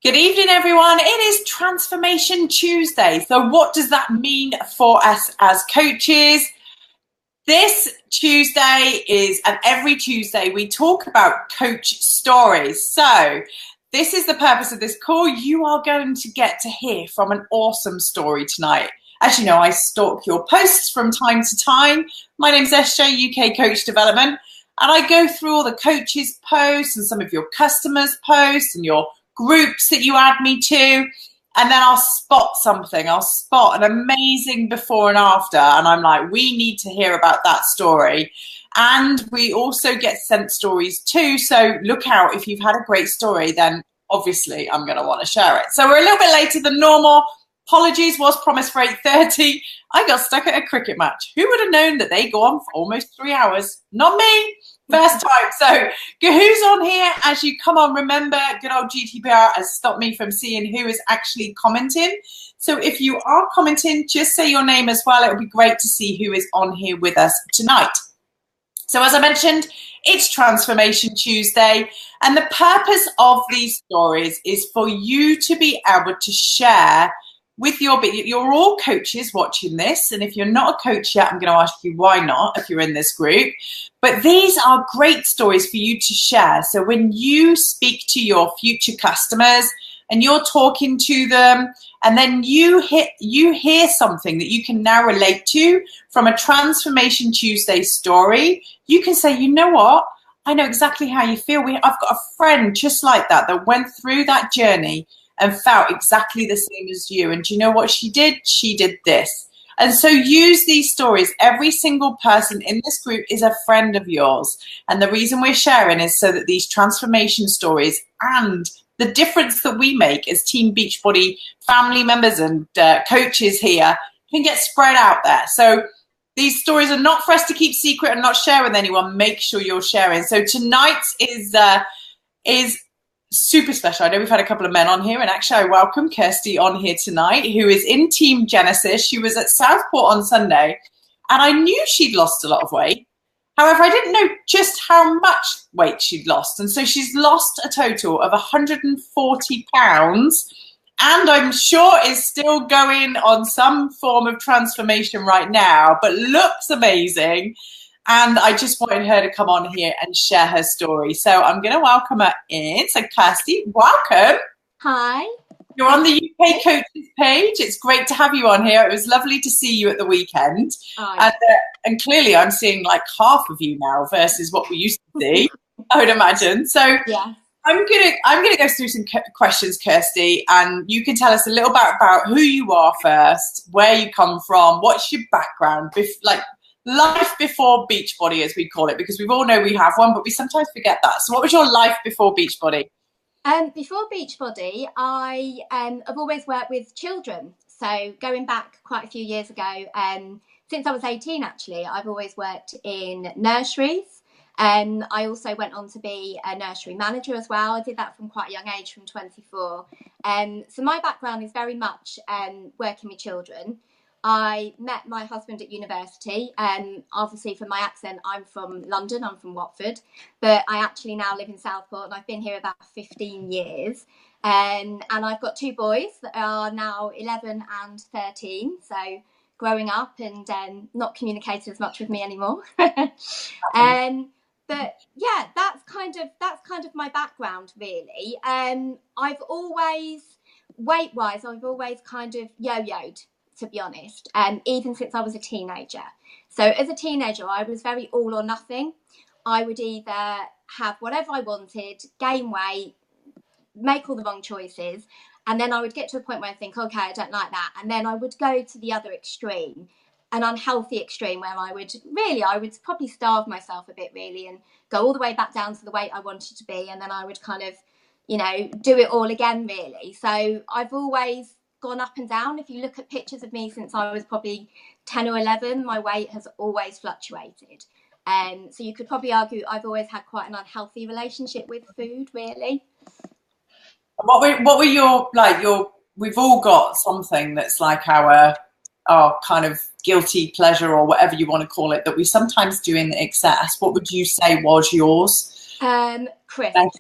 Good evening, everyone. It is Transformation Tuesday. So what does that mean for us as coaches? This Tuesday and every Tuesday we talk about coach stories. So this is the purpose of this call. You are going to get to hear from an awesome story tonight. As you know, I stalk your posts from time to time. My name's SJ, UK Coach Development, and I go through all the coaches' posts and some of your customers' posts and your groups that you add me to, and then I'll spot something. I'll spot an amazing before and after, and I'm like, we need to hear about that story. And we also get sent stories too, so look out. If you've had a great story, then obviously I'm going to want to share it. So we're a little bit later than normal. Apologies, was promised for 8:30. I got stuck at a cricket match. Who would have known that they go on for almost 3 hours? Not me. First time. So who's on here as you come on? Remember, good old GDPR has stopped me from seeing who is actually commenting. So if you are commenting, just say your name as well. It would be great to see who is on here with us tonight. So as I mentioned, it's Transformation Tuesday, and the purpose of these stories is for you to be able to share with you're all coaches watching this, and if you're not a coach yet, I'm going to ask you why not if you're in this group. But these are great stories for you to share. So when you speak to your future customers and you're talking to them, and then you hear something that you can now relate to from a Transformation Tuesday story, you can say, you know what? I know exactly how you feel. I've got a friend just like that went through that journey and felt exactly the same as you. And do you know what she did? She did this. And so use these stories. Every single person in this group is a friend of yours. And the reason we're sharing is so that these transformation stories and the difference that we make as Team Beachbody family members and coaches here can get spread out there. So these stories are not for us to keep secret and not share with anyone. Make sure you're sharing. So tonight is super special. I know we've had a couple of men on here, and actually I welcome Kirsty on here tonight, who is in Team Genesis. She was at Southport on Sunday, and I knew she'd lost a lot of weight. However, I didn't know just how much weight she'd lost, and so she's lost a total of 140 pounds, and I'm sure is still going on some form of transformation right now, but looks amazing. And I just wanted her to come on here and share her story. So I'm going to welcome her in. So Kirsty, welcome. Hi. You're on the UK Coaches page. It's great to have you on here. It was lovely to see you at the weekend. And clearly I'm seeing like half of you now versus what we used to see, I would imagine. So yeah. I'm gonna go through some questions, Kirsty, and you can tell us a little bit about who you are first, where you come from, what's your background, life before Beachbody, as we call it, because we all know we have one, but we sometimes forget that. So what was your life before Beachbody? Before Beachbody, I have always worked with children. So going back quite a few years ago, since I was 18, actually, I've always worked in nurseries. I also went on to be a nursery manager as well. I did that from quite a young age, from 24. So my background is very much working with children. I met my husband at university, and obviously from my accent, I'm from London, I'm from Watford, but I actually now live in Southport, and I've been here about 15 years. And I've got two boys that are now 11 and 13, so growing up and not communicating as much with me anymore. But yeah, that's kind of my background, really. I've always, weight-wise, I've always kind of yo-yoed, to be honest, even since I was a teenager. So as a teenager, I was very all or nothing. I would either have whatever I wanted, gain weight, make all the wrong choices, and then I would get to a point where I think, okay, I don't like that. And then I would go to the other extreme, an unhealthy extreme, where I would probably starve myself a bit, really, and go all the way back down to the weight I wanted to be. And then I would kind of, do it all again, really. So I've always gone up and down. If you look at pictures of me since I was probably 10 or 11, my weight has always fluctuated. So you could probably argue I've always had quite an unhealthy relationship with food, really. What were your we've all got something that's like our kind of guilty pleasure, or whatever you want to call it, that we sometimes do in excess. What would you say was yours? Crisps.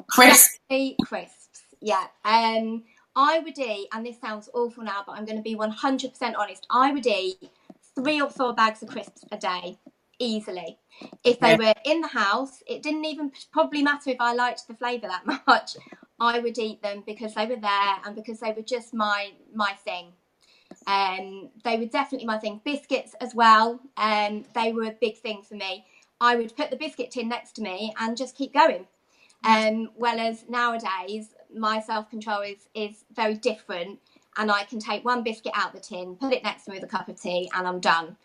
Crisps. Crisps. Yeah. I would eat, and this sounds awful now, but I'm going to be 100% honest. I would eat 3 or 4 bags of crisps a day, easily. If they were in the house, it didn't even probably matter if I liked the flavour that much. I would eat them because they were there and because they were just my thing. They were definitely my thing. Biscuits as well. They were a big thing for me. I would put the biscuit tin next to me and just keep going. Whereas nowadays, my self-control is very different, and I can take one biscuit out the tin, put it next to me with a cup of tea, and I'm done.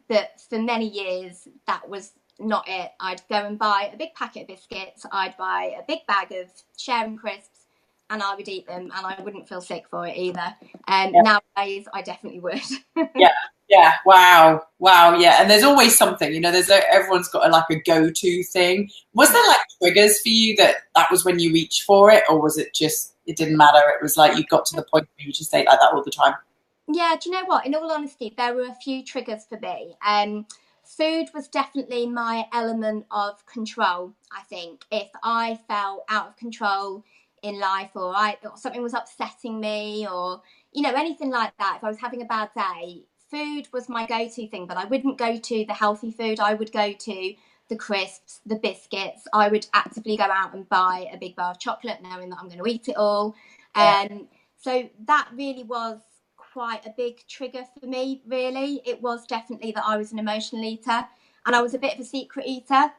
But for many years, that was not it. I'd go and buy a big packet of biscuits, I'd buy a big bag of Sharing crisps, and I would eat them, and I wouldn't feel sick for it either. Nowadays, I definitely would. Yeah. Wow. Yeah. And there's always something, everyone's got like a go-to thing. Was there like triggers for you that was when you reached for it, or was it just, it didn't matter? It was like you got to the point where you just ate like that all the time? Yeah. Do you know what? In all honesty, there were a few triggers for me. Food was definitely my element of control. I think if I felt out of control in life, or something was upsetting me, or anything like that, if I was having a bad day, food was my go-to thing. But I wouldn't go to the healthy food. I would go to the crisps, the biscuits. I would actively go out and buy a big bar of chocolate, knowing that I'm going to eat it all. So that really was quite a big trigger for me, really. It was definitely that I was an emotional eater, and I was a bit of a secret eater.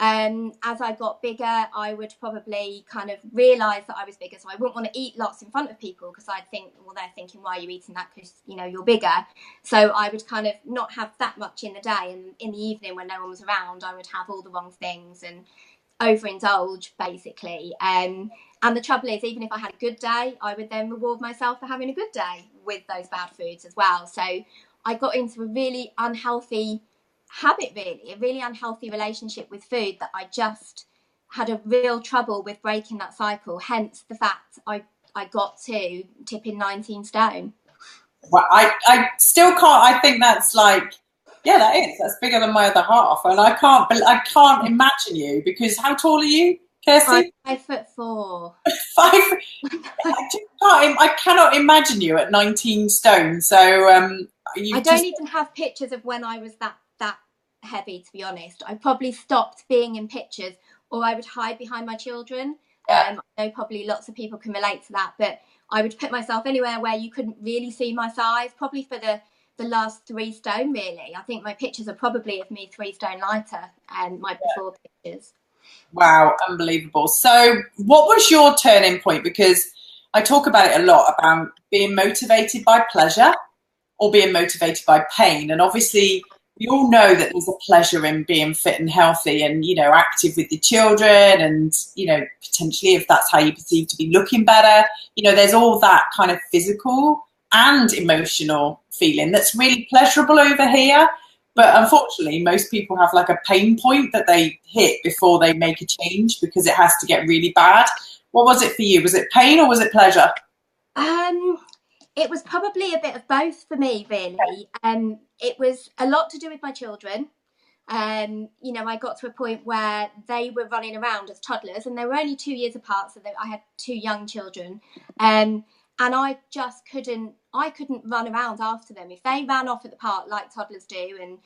As I got bigger, I would probably kind of realise that I was bigger, so I wouldn't want to eat lots in front of people, because I'd think, well, they're thinking, why are you eating that? Because, you're bigger. So I would kind of not have that much in the day, and in the evening when no one was around, I would have all the wrong things and overindulge, basically. And the trouble is, even if I had a good day, I would then reward myself for having a good day with those bad foods as well. So I got into a really unhealthy habit, really, a really unhealthy relationship with food, that I just had a real trouble with breaking that cycle. Hence the fact I got to tipping 19 stone. Well, I still can't. I think that's like, yeah, that's bigger than my other half, and I can't imagine you, because how tall are you, Kirsty? I'm 5'4". 5. I cannot imagine you at 19 stone. So I don't even have pictures of when I was that heavy, to be honest. I probably stopped being in pictures, or I would hide behind my children. I know probably lots of people can relate to that, but I would put myself anywhere where you couldn't really see my size, probably for the last 3 stone, really. I think my pictures are probably of me 3 stone lighter, and my before pictures. Wow, unbelievable. So what was your turning point? Because I talk about it a lot, about being motivated by pleasure or being motivated by pain. And obviously we all know that there's a pleasure in being fit and healthy and, active with your children, and, potentially, if that's how you perceive to be looking better, there's all that kind of physical and emotional feeling that's really pleasurable over here. But unfortunately, most people have like a pain point that they hit before they make a change, because it has to get really bad. What was it for you? Was it pain or was it pleasure? It was probably a bit of both for me, really. It was a lot to do with my children. I got to a point where they were running around as toddlers, and they were only 2 years apart, so I had 2 young children. And I just couldn't run around after them. If they ran off at the park like toddlers do, and,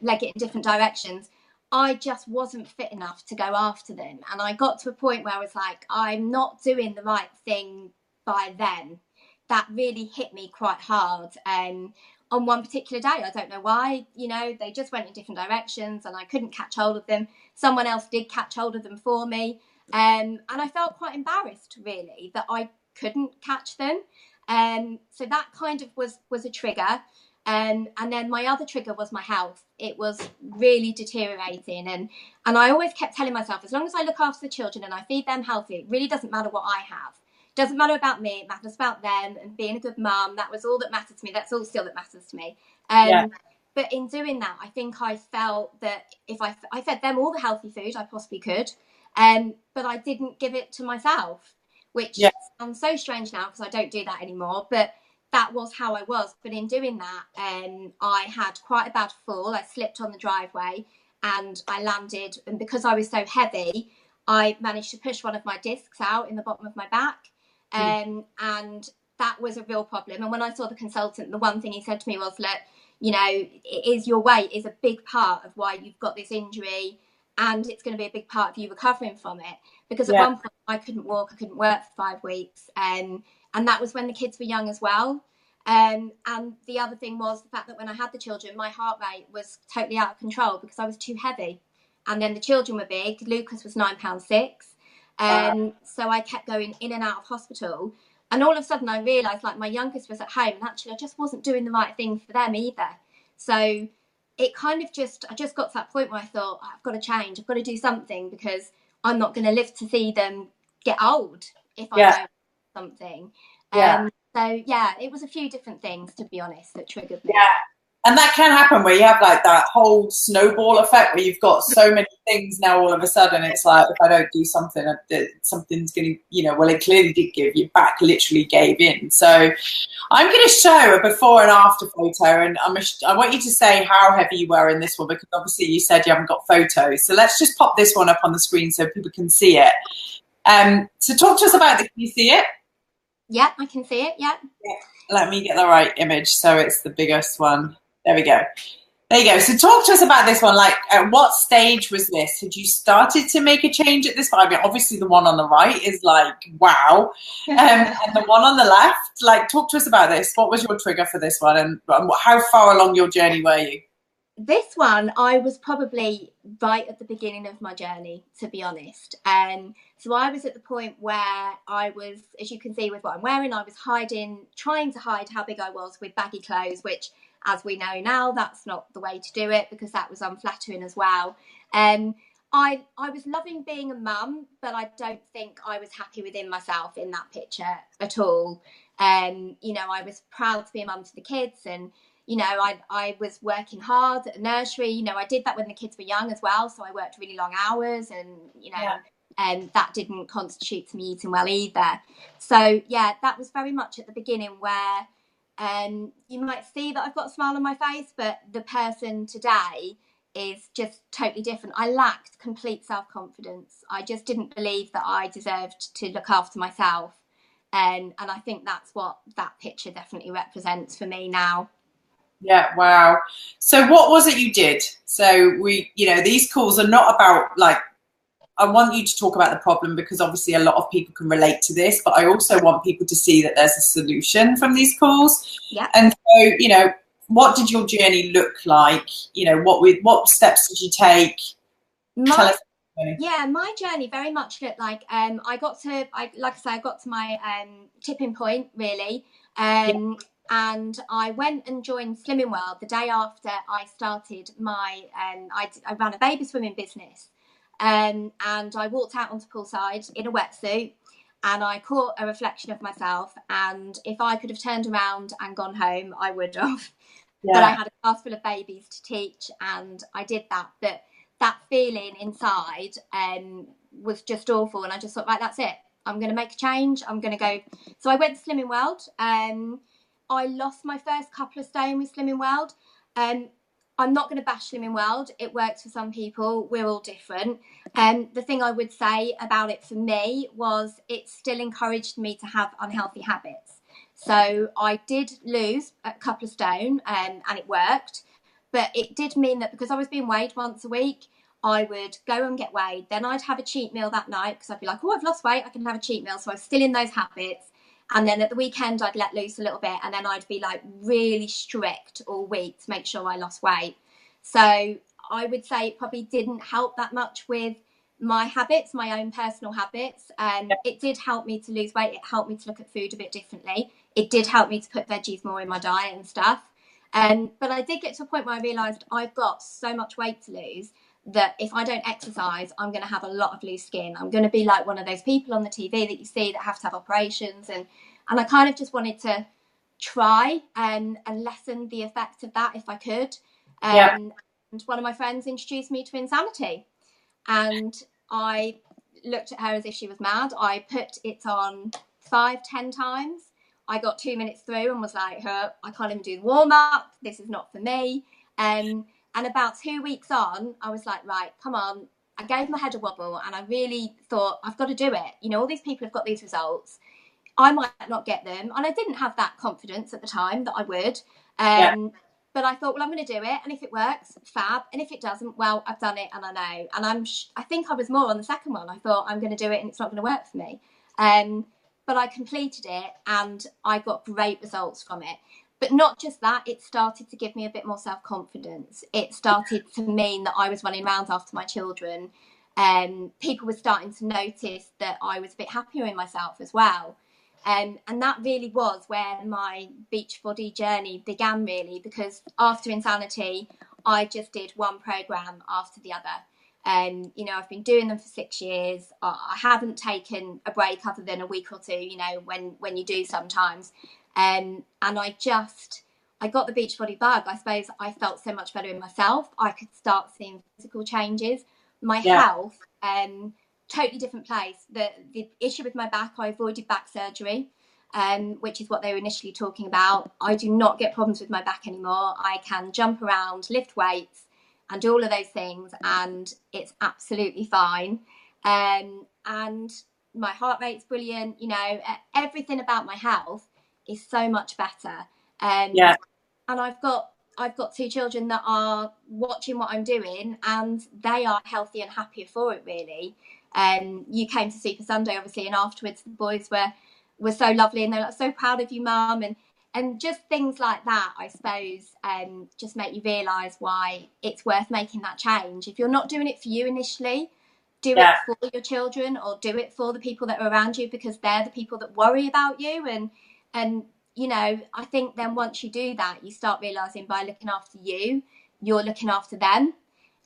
leg it in different directions, I just wasn't fit enough to go after them. And I got to a point where I was like, I'm not doing the right thing by them. That really hit me quite hard. On one particular day, I don't know why, they just went in different directions and I couldn't catch hold of them. Someone else did catch hold of them for me. And I felt quite embarrassed, really, that I couldn't catch them. So that kind of was a trigger. And then my other trigger was my health. It was really deteriorating. And I always kept telling myself, as long as I look after the children and I feed them healthy, it really doesn't matter what I have. It doesn't matter about me, it matters about them, and being a good mum, that was all that mattered to me. That's all still that matters to me. But in doing that, I think I felt that if I fed them all the healthy food I possibly could, but I didn't give it to myself, which sounds so strange now because I don't do that anymore, but that was how I was. But in doing that, I had quite a bad fall. I slipped on the driveway and I landed, and because I was so heavy, I managed to push one of my discs out in the bottom of my back, and that was a real problem. And when I saw the consultant, the one thing he said to me was, look, you know, it is your weight is a big part of why you've got this injury, and it's going to be a big part of you recovering from it. Because at one point I couldn't walk, I couldn't work for 5 weeks, and that was when the kids were young as well. And the other thing was the fact that when I had the children, my heart rate was totally out of control because I was too heavy. And then the children were big. Lucas was £9.6. So I kept going in and out of hospital. And all of a sudden I realised, like, my youngest was at home, and actually I just wasn't doing the right thing for them either. So it kind of I just got to that point where I thought, oh, I've got to change. I've got to do something, because I'm not going to live to see them get old if I don't do something. So yeah, it was a few different things, to be honest, that triggered me. Yeah. And that can happen where you have like that whole snowball effect where you've got so many things now all of a sudden. It's like, if I don't do something, something's going to, you know, well, it clearly did give. Your back literally gave in. So I'm going to show a before and after photo, and I want you to say how heavy you were in this one, because obviously you said you haven't got photos. So let's just pop this one up on the screen so people can see it. So talk to us about it. Can you see it? Yeah, I can see it. Yeah. Let me get the right image so it's the biggest one. There we go. There you go. So talk to us about this one. Like, at what stage was this? Had you started to make a change at this point? I mean, obviously the one on the right is like, wow. And the one on the left, like, talk to us about this. What was your trigger for this one, and how far along your journey were you? This one, I was probably right at the beginning of my journey, to be honest. So I was at the point where I was, as you can see with what I'm wearing, I was trying to hide how big I was with baggy clothes, which, as we know now, that's not the way to do it, because that was unflattering as well. I was loving being a mum, but I don't think I was happy within myself in that picture at all. You know, I was proud to be a mum to the kids, and you know, I was working hard at a nursery. You know, I did that when the kids were young as well, so I worked really long hours, and you know, and that didn't constitute to me eating well either. So yeah, that was very much at the beginning where you might see that I've got a smile on my face, but the person today is just totally different. I lacked complete self-confidence. I just didn't believe that I deserved to look after myself, and I think that's what that picture definitely represents for me now. Yeah, wow. So what was it you did? So you know, these calls are not about, like, I want you to talk about the problem, because obviously a lot of people can relate to this, but I also want people to see that there's a solution from these calls. Yeah. And so, you know, what did your journey look like? You know, what steps did you take? Tell us. Yeah, my journey very much looked like I got to my tipping point, really. And I went and joined Slimming World the day after I started my I ran a baby swimming business. And I walked out onto poolside in a wetsuit, and I caught a reflection of myself, and if I could have turned around and gone home, I would have. But I had a class full of babies to teach, and I did that. But that feeling inside was just awful, and I just thought, right, that's it. I'm going to make a change. I'm going to go. So I went to Slimming World. I lost my first couple of stone with Slimming World. I'm not going to bash Slimming World. It works for some people. We're all different. The thing I would say about it for me was it still encouraged me to have unhealthy habits. So I did lose a couple of stone, and it worked. But it did mean that because I was being weighed once a week, I would go and get weighed. Then I'd have a cheat meal that night, because I'd be like, oh, I've lost weight, I can have a cheat meal. So I was still in those habits. And then at the weekend, I'd let loose a little bit, and then I'd be like really strict all week to make sure I lost weight. So I would say it probably didn't help that much with my habits, my own personal habits. It did help me to lose weight. It helped me to look at food a bit differently. It did help me to put veggies more in my diet and stuff. But I did get to a point where I realised I've got so much weight to lose that if I don't exercise, I'm going to have a lot of loose skin. I'm going to be like one of those people on the TV that you see that have to have operations. And I kind of just wanted to try and lessen the effect of that if I could. And one of my friends introduced me to Insanity. And I looked at her as if she was mad. I put it on 5-10 times. I got 2 minutes through and was like, I can't even do the warm-up. This is not for me. And about 2 weeks on, I was like, right, come on, I gave my head a wobble, and I really thought, I've got to do it. You know, all these people have got these results. I might not get them. And I didn't have that confidence at the time that I would. But I thought, well, I'm going to do it. And if it works, fab. And if it doesn't, well, I've done it and I know. And I think I was more on the second one. I thought, I'm going to do it and it's not going to work for me. But I completed it and I got great results from it. But not just that, it started to give me a bit more self-confidence. It started to mean that I was running around after my children. People were starting to notice that I was a bit happier in myself as well. And that really was where my Beachbody journey began, really, because after Insanity, I just did one program after the other. You know, I've been doing them for 6 years. I haven't taken a break other than a week or two, you know, when you do sometimes. And I got the Beachbody bug. I suppose I felt so much better in myself. I could start seeing physical changes. My health, totally different place. The issue with my back, I avoided back surgery, which is what they were initially talking about. I do not get problems with my back anymore. I can jump around, lift weights, and do all of those things, and it's absolutely fine. And my heart rate's brilliant. You know, everything about my health is so much better. And I've got 2 children that are watching what I'm doing, and they are healthy and happier for it, really. You came to Super Sunday, obviously, and afterwards the boys were so lovely, and they're like, so proud of you, Mum, and just things like that, I suppose, just make you realise why it's worth making that change. If you're not doing it for you initially, do it for your children, or do it for the people that are around you, because they're the people that worry about you. And you know, I think then once you do that, you start realising by looking after you, you're looking after them,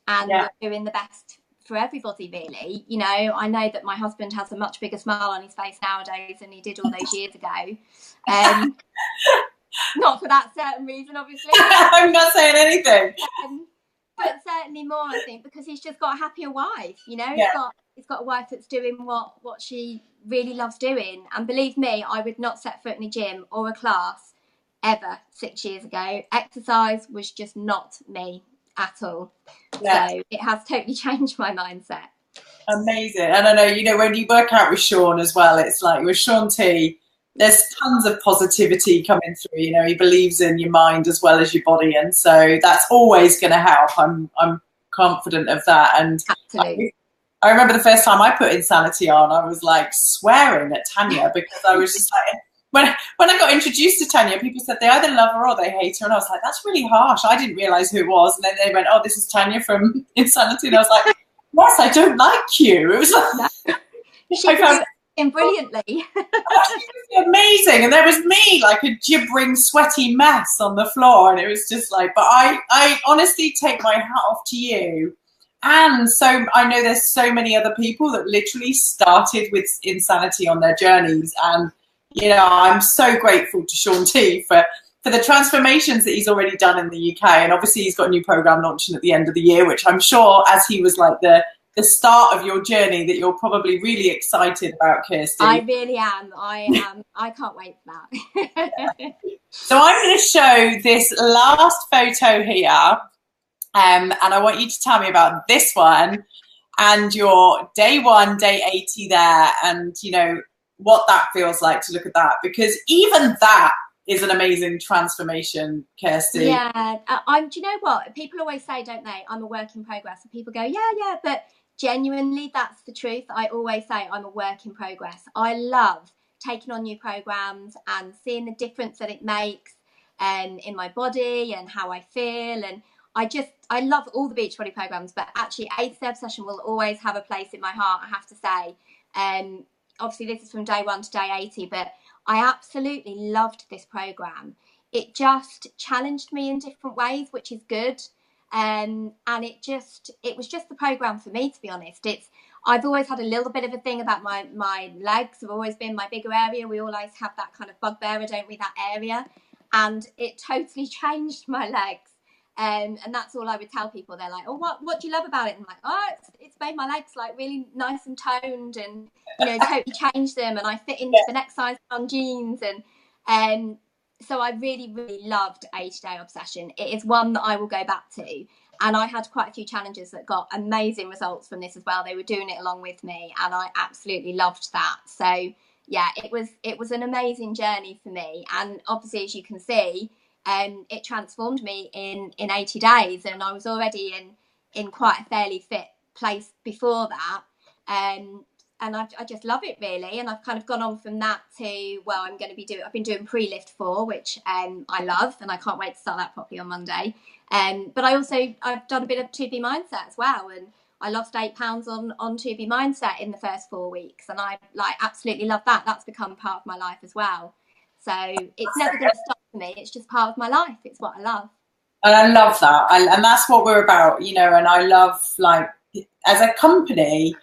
and you're doing the best for everybody, really. You know, I know that my husband has a much bigger smile on his face nowadays than he did all those years ago. Not for that certain reason, obviously. I'm not saying anything. But certainly more, I think, because he's just got a happier wife. You know, he's got a wife that's doing what she really loves doing. And believe me, I would not set foot in a gym or a class ever 6 years ago. Exercise was just not me at all. So it has totally changed my mindset. Amazing. And I know, you know, when you work out with Sean as well, it's like with Sean T, there's tons of positivity coming through. You know, he believes in your mind as well as your body, and so that's always going to help. I'm confident of that. And absolutely. I remember the first time I put Insanity on, I was like swearing at Tanya, because I was just like, when I got introduced to Tanya, people said they either love her or they hate her, and I was like, that's really harsh. I didn't realise who it was, and then they went, oh, this is Tanya from Insanity, and I was like, yes, I don't like you. It was like, she found brilliantly. She was amazing, and there was me like a gibbering sweaty mess on the floor, and it was just like, but I honestly take my hat off to you. And so I know there's so many other people that literally started with Insanity on their journeys, and you know, I'm so grateful to Sean T for the transformations that he's already done in the UK. And obviously he's got a new program launching at the end of the year, which I'm sure, as he was like the start of your journey, that you're probably really excited about, Kirsty. I really am. I can't wait for that. So I'm going to show this last photo here, and I want you to tell me about this one and your day 1, day 80 there, and you know what that feels like to look at that, because even that is an amazing transformation, Kirsty. Yeah, do you know what? People always say, don't they, I'm a work in progress, and people go, yeah, but genuinely, that's the truth. I always say I'm a work in progress. I love taking on new programs and seeing the difference that it makes in my body and how I feel. And I love all the Beachbody programs, but actually 80 Obsession will always have a place in my heart, I have to say. Obviously, this is from day 1 to day 80, but I absolutely loved this program. It just challenged me in different ways, which is good. And it was just the program for me, to be honest. I've always had a little bit of a thing about my legs. Have always been my bigger area. We always have that kind of bugbear, don't we, that area? And it totally changed my legs. And that's all I would tell people. They're like, oh, what do you love about it? And I'm like, oh, it's made my legs like really nice and toned, and you know, totally changed them, and I fit into the next size on jeans, and so I really, really loved 80 Day Obsession. It is one that I will go back to, And I had quite a few challenges that got amazing results from this as well. They were doing it along with me, and I absolutely loved that. So yeah, it was an amazing journey for me. And obviously, as you can see, it transformed me in 80 days, and I was already in quite a fairly fit place before that. And I just love it, really. And I've kind of gone on from that to, well, I've been doing pre-lift 4, which I love, and I can't wait to start that properly on Monday. But I've done a bit of 2B mindset as well, and I lost 8 pounds on 2B mindset in the first 4 weeks, and I absolutely love that. That's become part of my life as well. So it's never going to stop for me. It's just part of my life. It's what I love. And I love that. And that's what we're about, you know, and I love, like, as a company,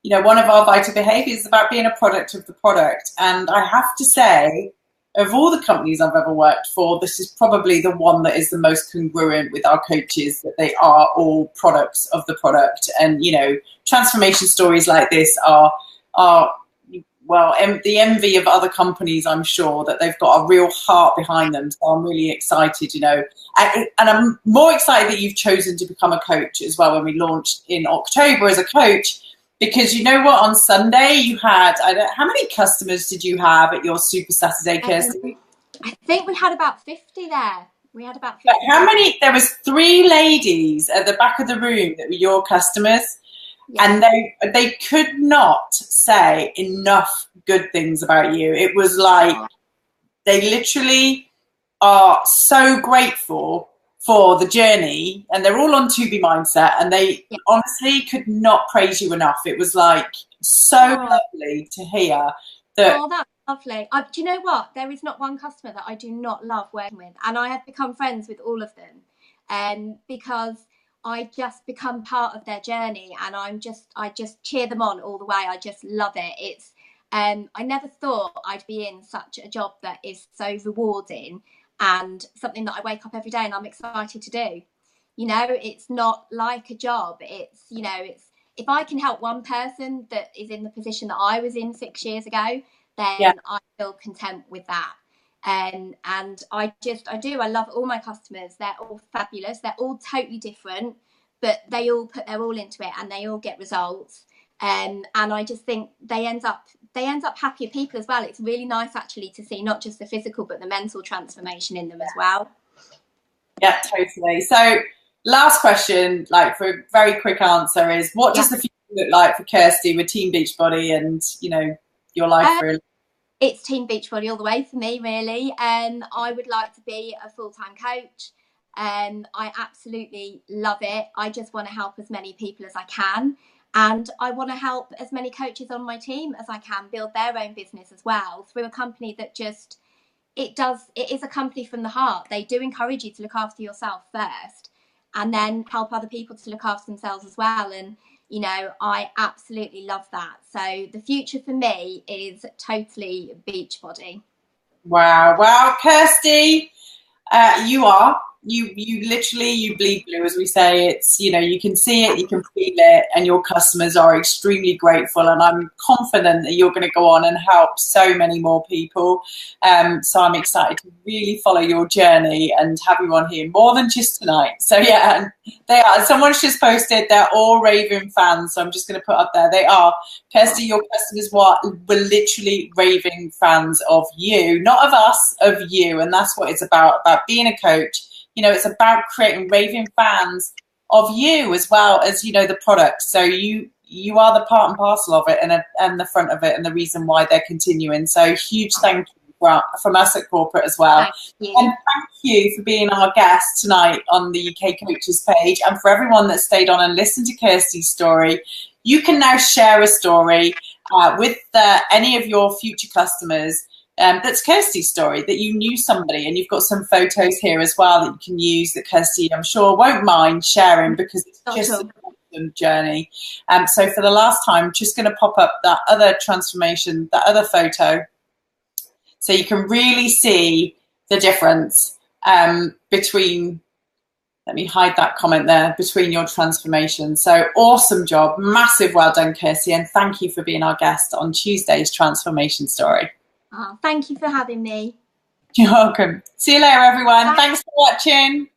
you know, one of our vital behaviors is about being a product of the product. And I have to say, of all the companies I've ever worked for, this is probably the one that is the most congruent with our coaches, that they are all products of the product. And, you know, transformation stories like this are well, the envy of other companies, I'm sure, that they've got a real heart behind them. So I'm really excited, you know, and I'm more excited that you've chosen to become a coach as well when we launched in October as a coach, because you know what, on Sunday you had, how many customers did you have at your Super Saturday, Kirsty? I think we had about 50 there. We had about 50. How many? There was 3 ladies at the back of the room that were your customers. Yeah. And they could not say enough good things about you. It was like they literally are so grateful for the journey, and they're all on 2B mindset, and they honestly could not praise you enough. It was like so lovely to hear that. Oh, that's lovely. Do you know what? There is not one customer that I do not love working with, and I have become friends with all of them, because I just become part of their journey, and I just cheer them on all the way. I just love it. It's I never thought I'd be in such a job that is so rewarding and something that I wake up every day and I'm excited to do. You know, it's not like a job. It's, you know, it's, if I can help one person that is in the position that I was in 6 years ago, then I feel content with that. And I love all my customers. They're all fabulous. They're all totally different, but they all put their all into it and they all get results. And I just think they end up happier people as well. It's really nice actually to see not just the physical but the mental transformation in them as well. Yeah, totally. So last question, like for a very quick answer, is what does the future look like for Kirsty with Team Beachbody and, you know, your life really? It's Team Beachbody all the way for me, really. I would like to be a full-time coach. I absolutely love it. I just want to help as many people as I can. And I want to help as many coaches on my team as I can build their own business as well through a company that just, it is a company from the heart. They do encourage you to look after yourself first and then help other people to look after themselves as well. And, you know, I absolutely love that. So the future for me is totally Beachbody. Wow. Well, Kirsty, you literally, you bleed blue, as we say. It's, you know, you can see it, you can feel it, and your customers are extremely grateful, and I'm confident that you're going to go on and help so many more people. So I'm excited to really follow your journey and have you on here more than just tonight. So yeah, and they are, someone's just posted, they're all raving fans, so I'm just going to put up there, they are. Kirsty, your customers were literally raving fans of you, not of us, of you, and that's what it's about being a coach. You know, it's about creating raving fans of you as well as, you know, the product. So you are the part and parcel of it and the front of it and the reason why they're continuing. So huge thank you from us at Corporate as well. And thank you for being our guest tonight on the UK Coaches page, and for everyone that stayed on and listened to Kirsty's story. You can now share a story with any of your future customers. That's Kirsty's story, that you knew somebody, and you've got some photos here as well that you can use that Kirsty, I'm sure, won't mind sharing, because it's just an awesome journey. So for the last time, I'm just going to pop up that other transformation, that other photo, so you can really see the difference between, let me hide that comment there, between your transformation. So awesome job, massive well done, Kirsty, and thank you for being our guest on Tuesday's Transformation Story. Oh, thank you for having me. You're welcome. See you later, everyone. Bye. Thanks for watching.